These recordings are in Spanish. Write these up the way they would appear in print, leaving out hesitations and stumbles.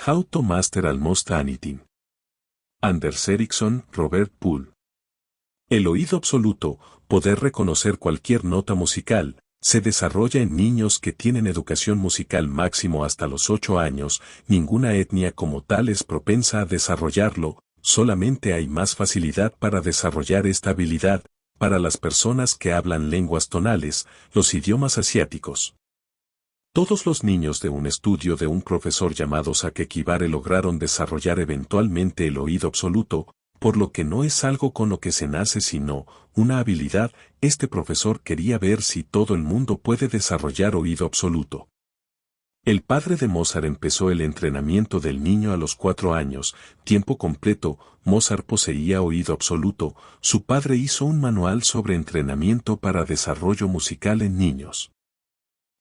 How to Master Almost Anything. Anders Ericsson, Robert Poole. El oído absoluto, poder reconocer cualquier nota musical, se desarrolla en niños que tienen educación musical máximo hasta los 8 años. Ninguna etnia como tal es propensa a desarrollarlo, solamente hay más facilidad para desarrollar esta habilidad para las personas que hablan lenguas tonales, los idiomas asiáticos. Todos los niños de un estudio de un profesor llamado Sakekibare lograron desarrollar eventualmente el oído absoluto, por lo que no es algo con lo que se nace sino una habilidad. Este profesor quería ver si todo el mundo puede desarrollar oído absoluto. El padre de Mozart empezó el entrenamiento del niño a los 4 años, tiempo completo. Mozart poseía oído absoluto. Su padre hizo un manual sobre entrenamiento para desarrollo musical en niños.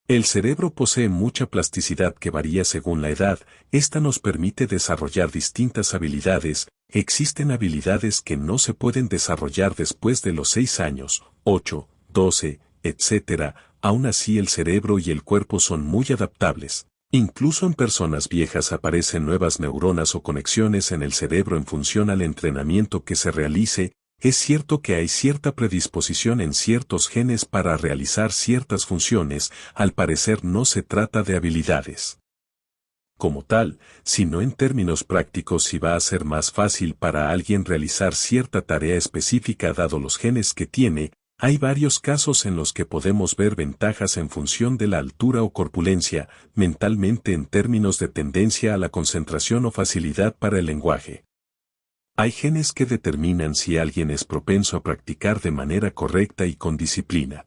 El cerebro posee mucha plasticidad que varía según la edad. Esta nos permite desarrollar distintas habilidades. Existen habilidades que no se pueden desarrollar después de los 6 años, 8, 12, etc. Aún así el cerebro y el cuerpo son muy adaptables. Incluso en personas viejas aparecen nuevas neuronas o conexiones en el cerebro en función al entrenamiento que se realice. Es cierto que hay cierta predisposición en ciertos genes para realizar ciertas funciones. Al parecer no se trata de habilidades como tal, sino en términos prácticos si va a ser más fácil para alguien realizar cierta tarea específica dado los genes que tiene. Hay varios casos en los que podemos ver ventajas en función de la altura o corpulencia, mentalmente en términos de tendencia a la concentración o facilidad para el lenguaje. Hay genes que determinan si alguien es propenso a practicar de manera correcta y con disciplina.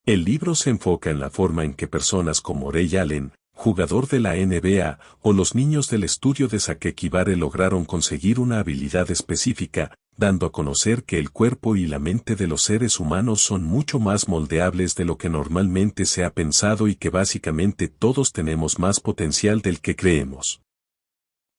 El libro se enfoca en la forma en que personas como Ray Allen, jugador de la NBA, o los niños del estudio de Sakekibare lograron conseguir una habilidad específica, dando a conocer que el cuerpo y la mente de los seres humanos son mucho más moldeables de lo que normalmente se ha pensado y que básicamente todos tenemos más potencial del que creemos.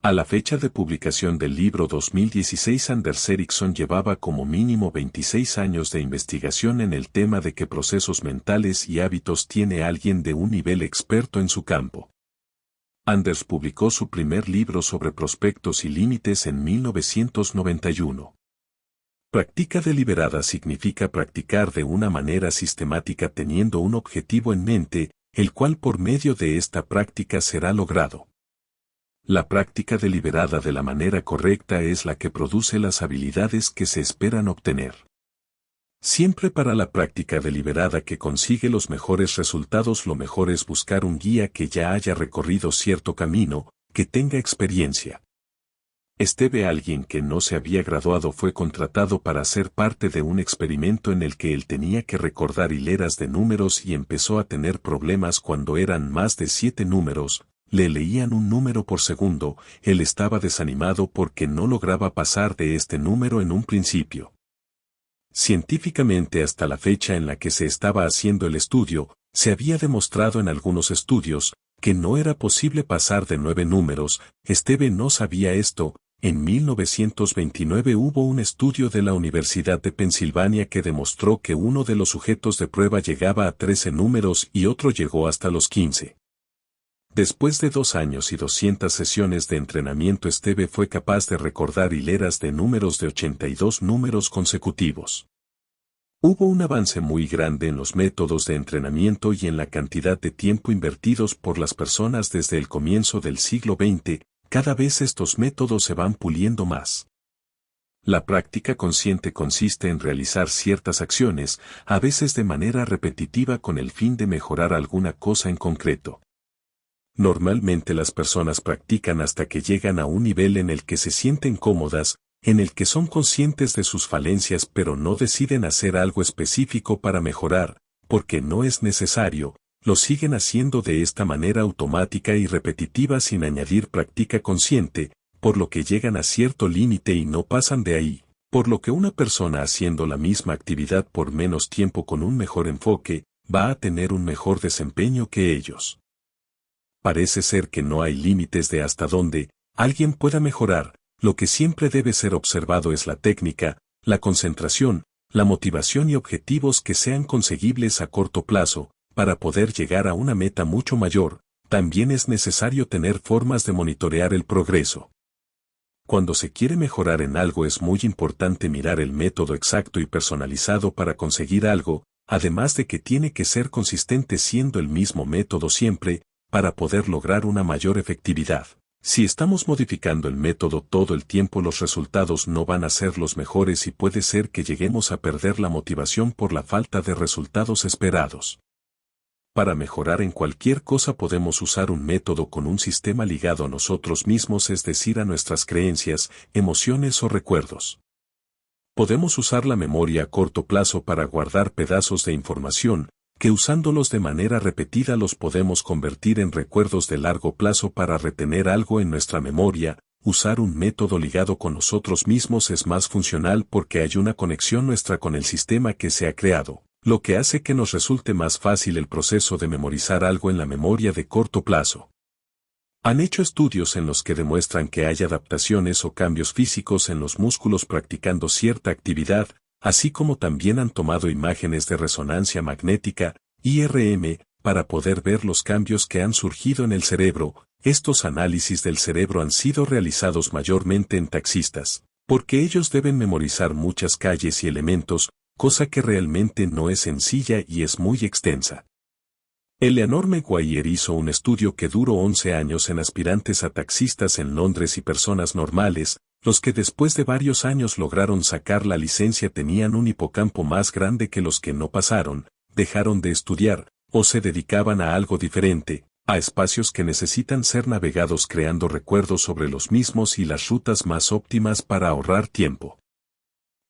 A la fecha de publicación del libro 2016, Anders Ericsson llevaba como mínimo 26 años de investigación en el tema de qué procesos mentales y hábitos tiene alguien de un nivel experto en su campo. Anders publicó su primer libro sobre prospectos y límites en 1991. Práctica deliberada significa practicar de una manera sistemática teniendo un objetivo en mente, el cual por medio de esta práctica será logrado. La práctica deliberada de la manera correcta es la que produce las habilidades que se esperan obtener. Siempre para la práctica deliberada que consigue los mejores resultados, lo mejor es buscar un guía que ya haya recorrido cierto camino, que tenga experiencia. Alguien que no se había graduado fue contratado para ser parte de un experimento en el que él tenía que recordar hileras de números y empezó a tener problemas cuando eran más de 7 números. Le leían un número por segundo. Él estaba desanimado porque no lograba pasar de este número en un principio. Científicamente, hasta la fecha en la que se estaba haciendo el estudio, se había demostrado en algunos estudios que no era posible pasar de 9 números. No sabía esto. En 1929 hubo un estudio de la Universidad de Pensilvania que demostró que uno de los sujetos de prueba llegaba a 13 números y otro llegó hasta los 15. Después de 2 años y 200 sesiones de entrenamiento, fue capaz de recordar hileras de números de 82 números consecutivos. Hubo un avance muy grande en los métodos de entrenamiento y en la cantidad de tiempo invertidos por las personas desde el comienzo del siglo XX. Cada vez estos métodos se van puliendo más. La práctica consciente consiste en realizar ciertas acciones, a veces de manera repetitiva con el fin de mejorar alguna cosa en concreto. Normalmente las personas practican hasta que llegan a un nivel en el que se sienten cómodas, en el que son conscientes de sus falencias pero no deciden hacer algo específico para mejorar, porque no es necesario. Lo siguen haciendo de esta manera automática y repetitiva sin añadir práctica consciente, por lo que llegan a cierto límite y no pasan de ahí, por lo que una persona haciendo la misma actividad por menos tiempo con un mejor enfoque, va a tener un mejor desempeño que ellos. Parece ser que no hay límites de hasta dónde alguien pueda mejorar. Lo que siempre debe ser observado es la técnica, la concentración, la motivación y objetivos que sean conseguibles a corto plazo, para poder llegar a una meta mucho mayor. también es necesario tener formas de monitorear el progreso. Cuando se quiere mejorar en algo es muy importante mirar el método exacto y personalizado para conseguir algo, además de que tiene que ser consistente siendo el mismo método siempre, para poder lograr una mayor efectividad. Si estamos modificando el método todo el tiempo, los resultados no van a ser los mejores y puede ser que lleguemos a perder la motivación por la falta de resultados esperados. Para mejorar en cualquier cosa podemos usar un método con un sistema ligado a nosotros mismos, es decir, a nuestras creencias, emociones o recuerdos. Podemos usar la memoria a corto plazo para guardar pedazos de información, que usándolos de manera repetida los podemos convertir en recuerdos de largo plazo para retener algo en nuestra memoria. Usar un método ligado con nosotros mismos es más funcional porque hay una conexión nuestra con el sistema que se ha creado, lo que hace que nos resulte más fácil el proceso de memorizar algo en la memoria de corto plazo. Han hecho estudios en los que demuestran que hay adaptaciones o cambios físicos en los músculos practicando cierta actividad, así como también han tomado imágenes de resonancia magnética, IRM, para poder ver los cambios que han surgido en el cerebro. Estos análisis del cerebro han sido realizados mayormente en taxistas, porque ellos deben memorizar muchas calles y elementos, cosa que realmente no es sencilla y es muy extensa. Eleanor Maguire hizo un estudio que duró 11 años en aspirantes a taxistas en Londres y personas normales. Los que después de varios años lograron sacar la licencia tenían un hipocampo más grande que los que no pasaron, dejaron de estudiar, o se dedicaban a algo diferente, a espacios que necesitan ser navegados creando recuerdos sobre los mismos y las rutas más óptimas para ahorrar tiempo.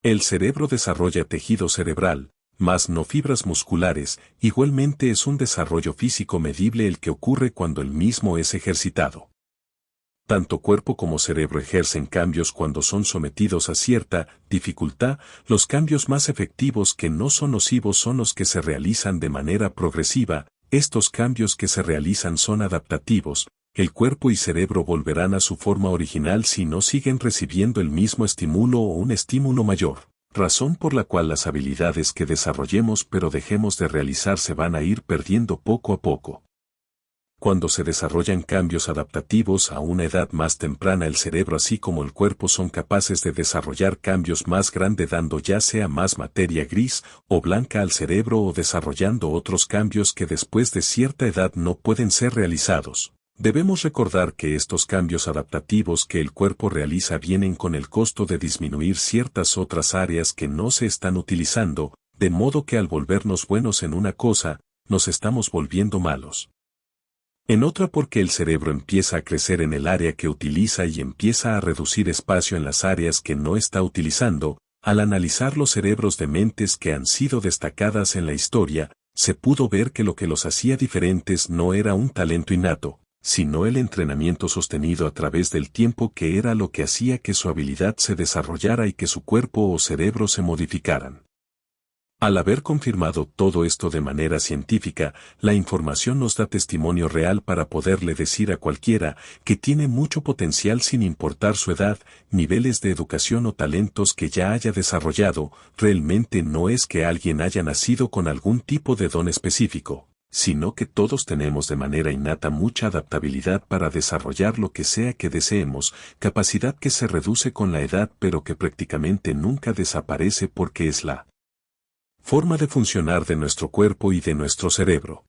El cerebro desarrolla tejido cerebral, más no fibras musculares. Igualmente es un desarrollo físico medible el que ocurre cuando el mismo es ejercitado. Tanto cuerpo como cerebro ejercen cambios cuando son sometidos a cierta dificultad. Los cambios más efectivos que no son nocivos son los que se realizan de manera progresiva. Estos cambios que se realizan son adaptativos. El cuerpo y cerebro volverán a su forma original si no siguen recibiendo el mismo estímulo o un estímulo mayor, razón por la cual las habilidades que desarrollemos pero dejemos de realizar se van a ir perdiendo poco a poco. Cuando se desarrollan cambios adaptativos a una edad más temprana, el cerebro así como el cuerpo son capaces de desarrollar cambios más grandes, dando ya sea más materia gris o blanca al cerebro o desarrollando otros cambios que después de cierta edad no pueden ser realizados. Debemos recordar que estos cambios adaptativos que el cuerpo realiza vienen con el costo de disminuir ciertas otras áreas que no se están utilizando, de modo que al volvernos buenos en una cosa, nos estamos volviendo malos en otra, porque el cerebro empieza a crecer en el área que utiliza y empieza a reducir espacio en las áreas que no está utilizando. Al analizar los cerebros de mentes que han sido destacadas en la historia, se pudo ver que lo que los hacía diferentes no era un talento innato, sino el entrenamiento sostenido a través del tiempo, que era lo que hacía que su habilidad se desarrollara y que su cuerpo o cerebro se modificaran. Al haber confirmado todo esto de manera científica, la información nos da testimonio real para poderle decir a cualquiera que tiene mucho potencial sin importar su edad, niveles de educación o talentos que ya haya desarrollado. Realmente no es que alguien haya nacido con algún tipo de don específico, sino que todos tenemos de manera innata mucha adaptabilidad para desarrollar lo que sea que deseemos, capacidad que se reduce con la edad pero que prácticamente nunca desaparece porque es la forma de funcionar de nuestro cuerpo y de nuestro cerebro.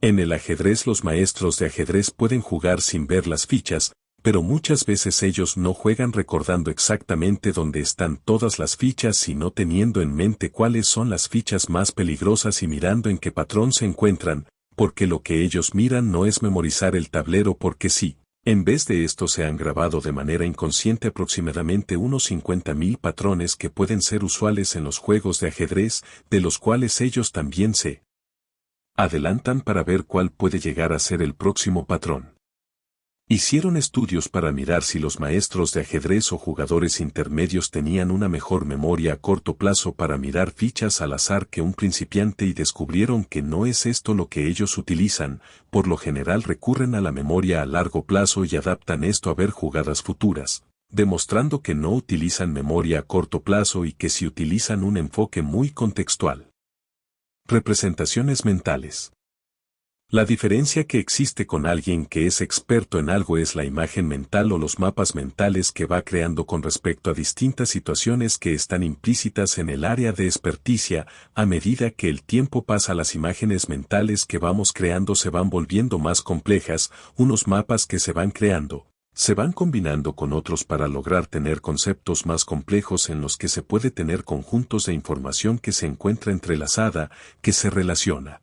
En el ajedrez, los maestros de ajedrez pueden jugar sin ver las fichas, pero muchas veces ellos no juegan recordando exactamente dónde están todas las fichas, sino teniendo en mente cuáles son las fichas más peligrosas y mirando en qué patrón se encuentran, porque lo que ellos miran no es memorizar el tablero porque sí. En vez de esto se han grabado de manera inconsciente aproximadamente unos 50.000 patrones que pueden ser usuales en los juegos de ajedrez, de los cuales ellos también se adelantan para ver cuál puede llegar a ser el próximo patrón. Hicieron estudios para mirar si los maestros de ajedrez o jugadores intermedios tenían una mejor memoria a corto plazo para mirar fichas al azar que un principiante y descubrieron que no es esto lo que ellos utilizan. Por lo general recurren a la memoria a largo plazo y adaptan esto a ver jugadas futuras, demostrando que no utilizan memoria a corto plazo y que sí utilizan un enfoque muy contextual. Representaciones mentales. La diferencia que existe con alguien que es experto en algo es la imagen mental o los mapas mentales que va creando con respecto a distintas situaciones que están implícitas en el área de experticia. A medida que el tiempo pasa, las imágenes mentales que vamos creando se van volviendo más complejas, unos mapas que se van creando se van combinando con otros para lograr tener conceptos más complejos en los que se puede tener conjuntos de información que se encuentra entrelazada, que se relaciona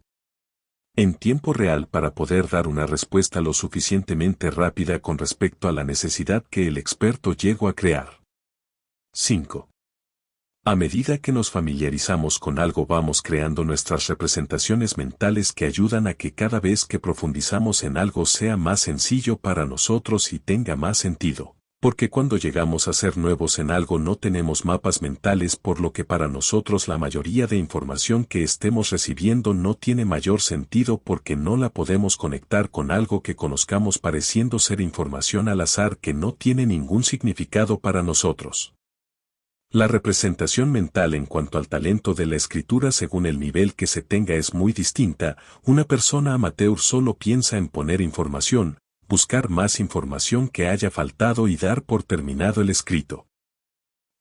en tiempo real para poder dar una respuesta lo suficientemente rápida con respecto a la necesidad que el experto llegó a crear. 5. A medida que nos familiarizamos con algo, vamos creando nuestras representaciones mentales que ayudan a que cada vez que profundizamos en algo sea más sencillo para nosotros y tenga más sentido. Porque cuando llegamos a ser nuevos en algo no tenemos mapas mentales, por lo que para nosotros la mayoría de información que estemos recibiendo no tiene mayor sentido porque no la podemos conectar con algo que conozcamos, pareciendo ser información al azar que no tiene ningún significado para nosotros. La representación mental en cuanto al talento de la escritura según el nivel que se tenga es muy distinta. Una persona amateur solo piensa en poner información, buscar más información que haya faltado y dar por terminado el escrito.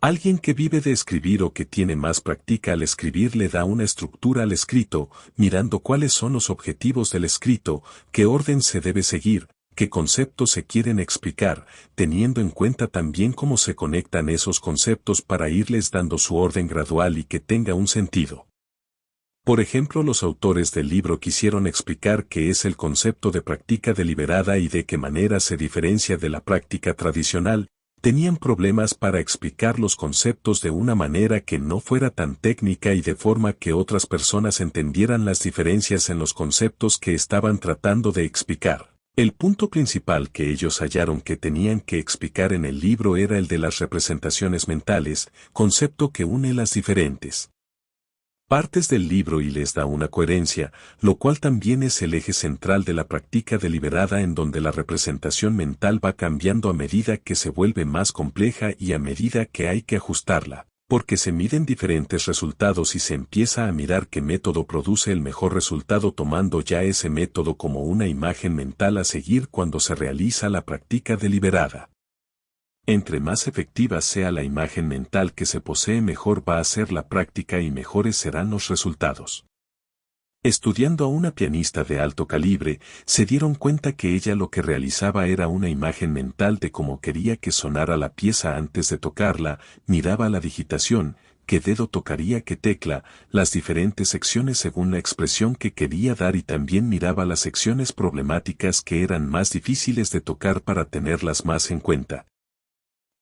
Alguien que vive de escribir o que tiene más práctica al escribir le da una estructura al escrito, mirando cuáles son los objetivos del escrito, qué orden se debe seguir, qué conceptos se quieren explicar, teniendo en cuenta también cómo se conectan esos conceptos para irles dando su orden gradual y que tenga un sentido. Por ejemplo, los autores del libro quisieron explicar qué es el concepto de práctica deliberada y de qué manera se diferencia de la práctica tradicional. Tenían problemas para explicar los conceptos de una manera que no fuera tan técnica y de forma que otras personas entendieran las diferencias en los conceptos que estaban tratando de explicar. El punto principal que ellos hallaron que tenían que explicar en el libro era el de las representaciones mentales, concepto que une las diferentes partes del libro y les da una coherencia, lo cual también es el eje central de la práctica deliberada, en donde la representación mental va cambiando a medida que se vuelve más compleja y a medida que hay que ajustarla, porque se miden diferentes resultados y se empieza a mirar qué método produce el mejor resultado, tomando ya ese método como una imagen mental a seguir cuando se realiza la práctica deliberada. Entre más efectiva sea la imagen mental que se posee, mejor va a ser la práctica y mejores serán los resultados. Estudiando a una pianista de alto calibre, se dieron cuenta que ella lo que realizaba era una imagen mental de cómo quería que sonara la pieza antes de tocarla, miraba la digitación, qué dedo tocaría qué tecla, las diferentes secciones según la expresión que quería dar, y también miraba las secciones problemáticas que eran más difíciles de tocar para tenerlas más en cuenta.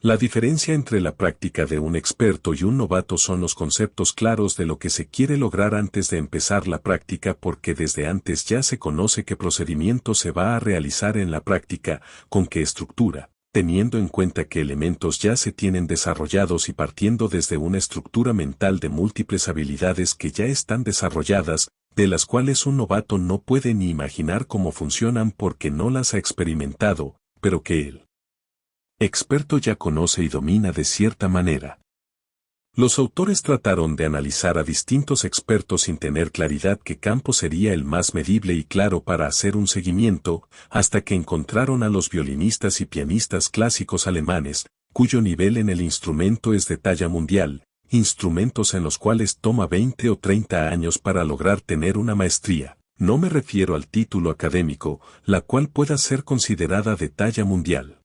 La diferencia entre la práctica de un experto y un novato son los conceptos claros de lo que se quiere lograr antes de empezar la práctica, porque desde antes ya se conoce qué procedimiento se va a realizar en la práctica, con qué estructura, teniendo en cuenta qué elementos ya se tienen desarrollados y partiendo desde una estructura mental de múltiples habilidades que ya están desarrolladas, de las cuales un novato no puede ni imaginar cómo funcionan porque no las ha experimentado, pero que él experto ya conoce y domina de cierta manera. Los autores trataron de analizar a distintos expertos sin tener claridad qué campo sería el más medible y claro para hacer un seguimiento, hasta que encontraron a los violinistas y pianistas clásicos alemanes, cuyo nivel en el instrumento es de talla mundial, instrumentos en los cuales toma 20 o 30 años para lograr tener una maestría. No me refiero al título académico, la cual pueda ser considerada de talla mundial.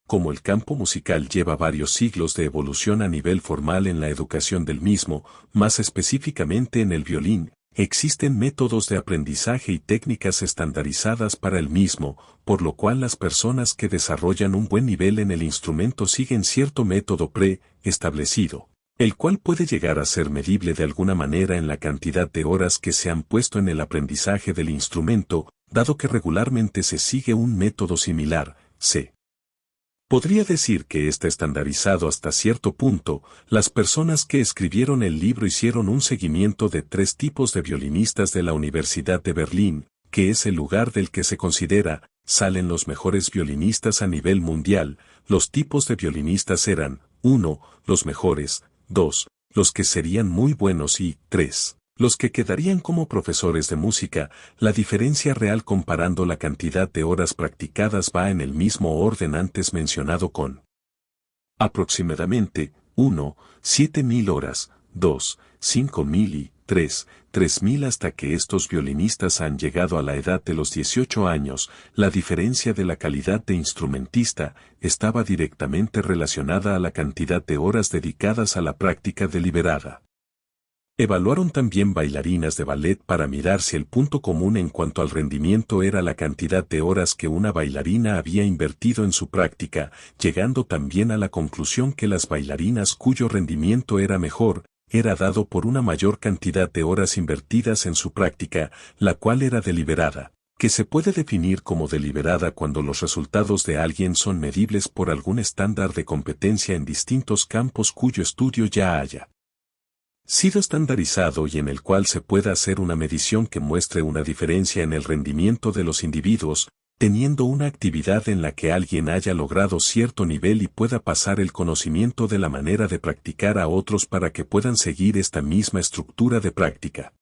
Como el campo musical lleva varios siglos de evolución a nivel formal en la educación del mismo, más específicamente en el violín, existen métodos de aprendizaje y técnicas estandarizadas para el mismo, por lo cual las personas que desarrollan un buen nivel en el instrumento siguen cierto método pre-establecido, el cual puede llegar a ser medible de alguna manera en la cantidad de horas que se han puesto en el aprendizaje del instrumento, dado que regularmente se sigue un método similar. Podría decir que está estandarizado hasta cierto punto. Las personas que escribieron el libro hicieron un seguimiento de 3 tipos de violinistas de la Universidad de Berlín, que es el lugar del que se considera, salen los mejores violinistas a nivel mundial. Los tipos de violinistas eran: 1. Los mejores; 2. Los que serían muy buenos; y 3. Los que quedarían como profesores de música, la diferencia real comparando la cantidad de horas practicadas va en el mismo orden antes mencionado con aproximadamente 1, 7.000 horas, 2, 5.000 y 3, 3.000 hasta que estos violinistas han llegado a la edad de los 18 años. La diferencia de la calidad de instrumentista estaba directamente relacionada a la cantidad de horas dedicadas a la práctica deliberada. Evaluaron también bailarinas de ballet para mirar si el punto común en cuanto al rendimiento era la cantidad de horas que una bailarina había invertido en su práctica, llegando también a la conclusión que las bailarinas cuyo rendimiento era mejor, era dado por una mayor cantidad de horas invertidas en su práctica, la cual era deliberada, que se puede definir como deliberada cuando los resultados de alguien son medibles por algún estándar de competencia en distintos campos cuyo estudio ya haya sido estandarizado y en el cual se pueda hacer una medición que muestre una diferencia en el rendimiento de los individuos, teniendo una actividad en la que alguien haya logrado cierto nivel y pueda pasar el conocimiento de la manera de practicar a otros para que puedan seguir esta misma estructura de práctica.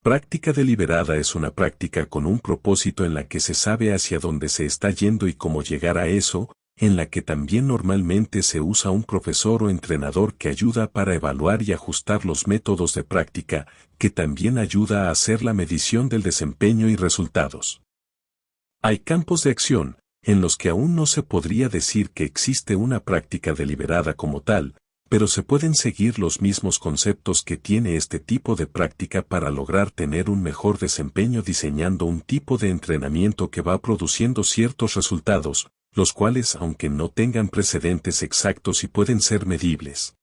Práctica deliberada es una práctica con un propósito en la que se sabe hacia dónde se está yendo y cómo llegar a eso, en la que también normalmente se usa un profesor o entrenador que ayuda para evaluar y ajustar los métodos de práctica, que también ayuda a hacer la medición del desempeño y resultados. Hay campos de acción, en los que aún no se podría decir que existe una práctica deliberada como tal, pero se pueden seguir los mismos conceptos que tiene este tipo de práctica para lograr tener un mejor desempeño diseñando un tipo de entrenamiento que va produciendo ciertos resultados, los cuales aunque no tengan precedentes exactos y pueden ser medibles.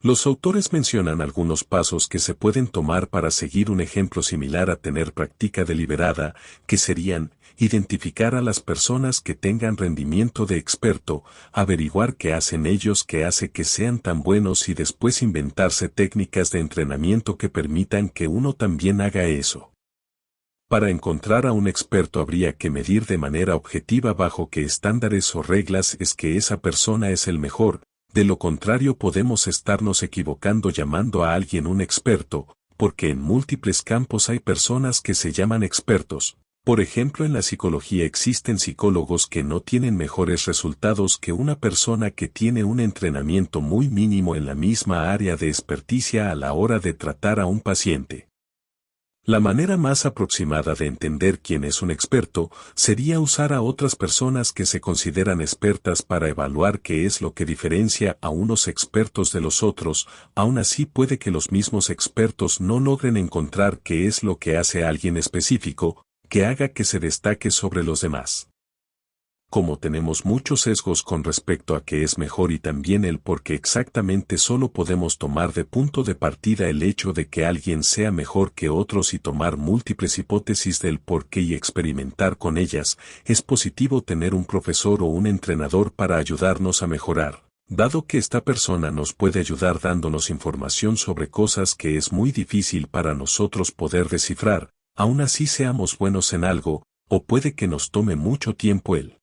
Los autores mencionan algunos pasos que se pueden tomar para seguir un ejemplo similar a tener práctica deliberada, que serían, identificar a las personas que tengan rendimiento de experto, averiguar qué hacen ellos que hace que sean tan buenos y después inventarse técnicas de entrenamiento que permitan que uno también haga eso. Para encontrar a un experto habría que medir de manera objetiva bajo qué estándares o reglas es que esa persona es el mejor, de lo contrario podemos estarnos equivocando llamando a alguien un experto, porque en múltiples campos hay personas que se llaman expertos. Por ejemplo, en la psicología existen psicólogos que no tienen mejores resultados que una persona que tiene un entrenamiento muy mínimo en la misma área de experticia a la hora de tratar a un paciente. La manera más aproximada de entender quién es un experto sería usar a otras personas que se consideran expertas para evaluar qué es lo que diferencia a unos expertos de los otros. Aún así puede que los mismos expertos no logren encontrar qué es lo que hace a alguien específico, que haga que se destaque sobre los demás. Como tenemos muchos sesgos con respecto a qué es mejor y también el por qué exactamente solo podemos tomar de punto de partida el hecho de que alguien sea mejor que otros y tomar múltiples hipótesis del por qué y experimentar con ellas, es positivo tener un profesor o un entrenador para ayudarnos a mejorar, dado que esta persona nos puede ayudar dándonos información sobre cosas que es muy difícil para nosotros poder descifrar, aún así seamos buenos en algo, o puede que nos tome mucho tiempo el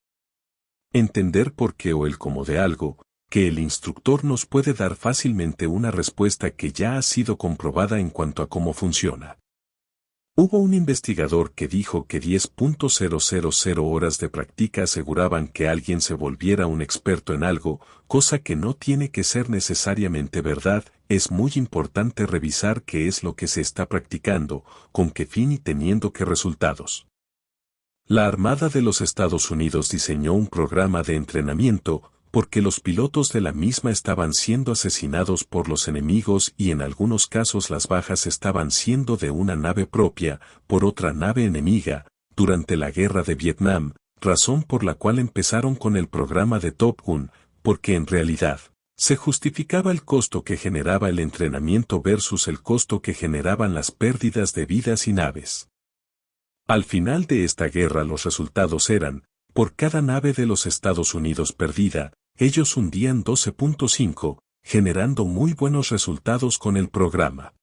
entender por qué o el cómo de algo, que el instructor nos puede dar fácilmente una respuesta que ya ha sido comprobada en cuanto a cómo funciona. Hubo un investigador que dijo que 10.000 horas de práctica aseguraban que alguien se volviera un experto en algo, cosa que no tiene que ser necesariamente verdad. Es muy importante revisar qué es lo que se está practicando, con qué fin y teniendo qué resultados. La Armada de los Estados Unidos diseñó un programa de entrenamiento, porque los pilotos de la misma estaban siendo asesinados por los enemigos y en algunos casos las bajas estaban siendo de una nave propia, por otra nave enemiga, durante la Guerra de Vietnam, razón por la cual empezaron con el programa de Top Gun, porque en realidad, se justificaba el costo que generaba el entrenamiento versus el costo que generaban las pérdidas de vidas y naves. Al final de esta guerra los resultados eran, por cada nave de los Estados Unidos perdida, ellos hundían 12.5, generando muy buenos resultados con el programa.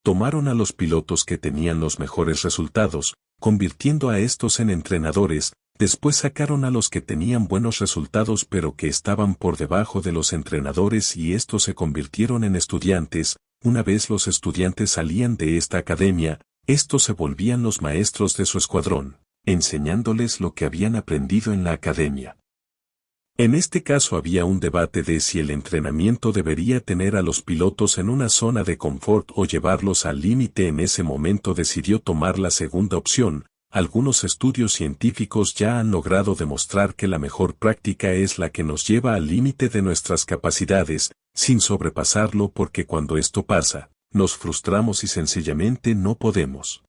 Tomaron a los pilotos que tenían los mejores resultados, convirtiendo a estos en entrenadores, después sacaron a los que tenían buenos resultados pero que estaban por debajo de los entrenadores y estos se convirtieron en estudiantes, una vez los estudiantes salían de esta academia, estos se volvían los maestros de su escuadrón, enseñándoles lo que habían aprendido en la academia. En este caso había un debate de si el entrenamiento debería tener a los pilotos en una zona de confort o llevarlos al límite. En ese momento decidió tomar la segunda opción. Algunos estudios científicos ya han logrado demostrar que la mejor práctica es la que nos lleva al límite de nuestras capacidades, sin sobrepasarlo, porque cuando esto pasa, nos frustramos y sencillamente no podemos.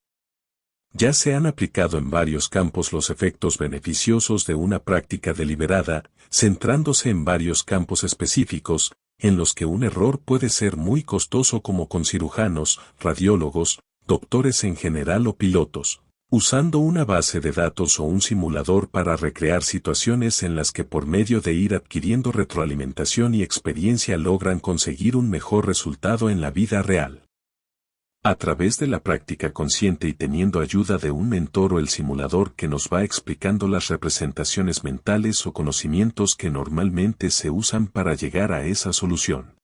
Ya se han aplicado en varios campos los efectos beneficiosos de una práctica deliberada, centrándose en varios campos específicos, en los que un error puede ser muy costoso, como con cirujanos, radiólogos, doctores en general o pilotos, usando una base de datos o un simulador para recrear situaciones en las que por medio de ir adquiriendo retroalimentación y experiencia logran conseguir un mejor resultado en la vida real. A través de la práctica consciente y teniendo ayuda de un mentor o el simulador que nos va explicando las representaciones mentales o conocimientos que normalmente se usan para llegar a esa solución.